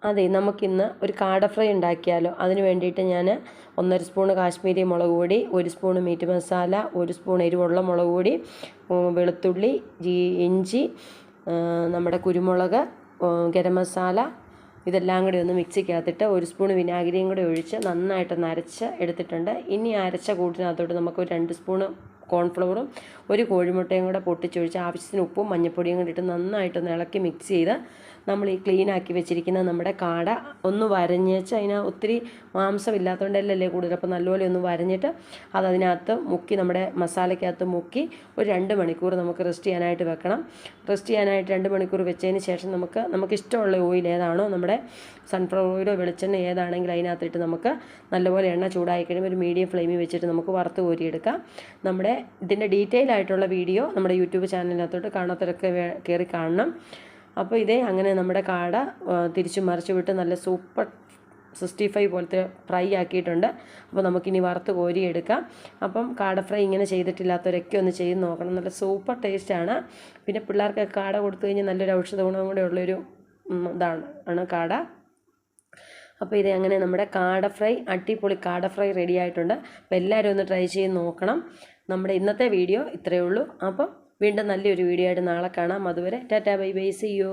അതെ, നമുക്കിന്ന് ഒരു കാട ഫ്രൈ ഉണ്ടാക്കിയാലോ. അതിന് വേണ്ടിയിട്ട് ഞാൻ 1.5 സ്പൂണ് കാശ്മീരി മുളക് പൊടി, 1 സ്പൂണ് മീറ്റ് മസാല, 1 സ്പൂൺ എരിവുള്ള മുളക് പൊടി, വെളുത്തുള്ളി, ഇഞ്ചി, നമ്മുടെ കുരുമുളക്, ഗരം മസാല, ഇതെല്ലാം കൂടി ഒന്ന് മിക്സിക്കകത്തിട്ട് 1 സ്പൂൺ വിനാഗിരിയും കൂടി ഒഴിച്ച് നന്നായിട്ടൊന്ന് അരച്ച് എടുത്തിട്ടുണ്ട്. ഇനി അരച്ച കൂട്ടിനകത്തോട്ട് നമുക്ക് 2 സ്പൂണ് കോൺഫ്ലവറും 1 കോഴിമുട്ടയും കൂടെ പൊട്ടിച്ചൊഴിച്ച് ആവശ്യത്തിന് ഉപ്പും മഞ്ഞൾപ്പൊടിയും കൂടി ഇട്ട് നന്നായിട്ടൊന്ന് ഇളക്കി മിക്സ് ചെയ്ത് നമ്മൾ ഈ ക്ലീനാക്കി വെച്ചിരിക്കുന്ന നമ്മുടെ കാട ഒന്ന് വരഞ്ഞേച്ച്, അതിന് ഒത്തിരി മാംസമില്ലാത്തതുകൊണ്ടല്ലേ കൂടുതൽ, അപ്പോൾ നല്ലപോലെ ഒന്ന് വരഞ്ഞിട്ട് അതിനകത്ത് മുക്കി നമ്മുടെ മസാലയ്ക്കകത്ത് മുക്കി ഒരു 2 മണിക്കൂർ നമുക്ക് റെസ്റ്റ് ചെയ്യാനായിട്ട് വെക്കണം. റെസ്റ്റ് ചെയ്യാനായിട്ട് 2 മണിക്കൂർ വെച്ചതിന് ശേഷം നമുക്ക് ഇഷ്ടമുള്ള ഓയിൽ ഏതാണോ, നമ്മുടെ സൺഫ്ലവർ ഓയിലോ വെളിച്ചെണ്ണ ഏതാണെങ്കിലും അതിനകത്തിട്ട് നമുക്ക് നല്ലപോലെ എണ്ണ ചൂടായി കഴിയുമ്പോൾ ഒരു മീഡിയം ഫ്ലെയിമിൽ വെച്ചിട്ട് നമുക്ക് വറുത്ത് കോരിയെടുക്കാം. നമ്മുടെ ഇതിൻ്റെ ഡീറ്റെയിൽ ആയിട്ടുള്ള വീഡിയോ നമ്മുടെ യൂട്യൂബ് ചാനലിനകത്തോട്ട് കാണാത്തവരൊക്കെ കയറി കാണണം. അപ്പോൾ അങ്ങനെ നമ്മുടെ കാട തിരിച്ചു മറിച്ച് വിട്ട് നല്ല സൂപ്പർ 65 പോലത്തെ ഫ്രൈ ആക്കിയിട്ടുണ്ട്. അപ്പോൾ നമുക്കിനി വറുത്ത് കോരിയെടുക്കാം. അപ്പം കാട ഫ്രൈ ഇങ്ങനെ ചെയ്തിട്ടില്ലാത്തവരൊക്കെ ഒന്ന് ചെയ്ത് നോക്കണം. നല്ല സൂപ്പർ ടേസ്റ്റാണ്. പിന്നെ പിള്ളേർക്ക് കാട കൊടുത്തു കഴിഞ്ഞാൽ നല്ലൊരു ഔഷധ ഗുണം കൂടെ ഉള്ളൊരു ആണ് കാട. അപ്പോൾ അങ്ങനെ നമ്മുടെ കാട ഫ്രൈ, അടിപൊളി കാട ഫ്രൈ റെഡി ആയിട്ടുണ്ട്. അപ്പോൾ എല്ലാവരും ഒന്ന് ട്രൈ ചെയ്ത് നോക്കണം. നമ്മുടെ ഇന്നത്തെ വീഡിയോ ഇത്രയേ ഉള്ളൂ. അപ്പോൾ വീണ്ടും നല്ലൊരു വീഡിയോ ആയിട്ട് നാളെ കാണാം. അതുവരെ tata bye bye, see U.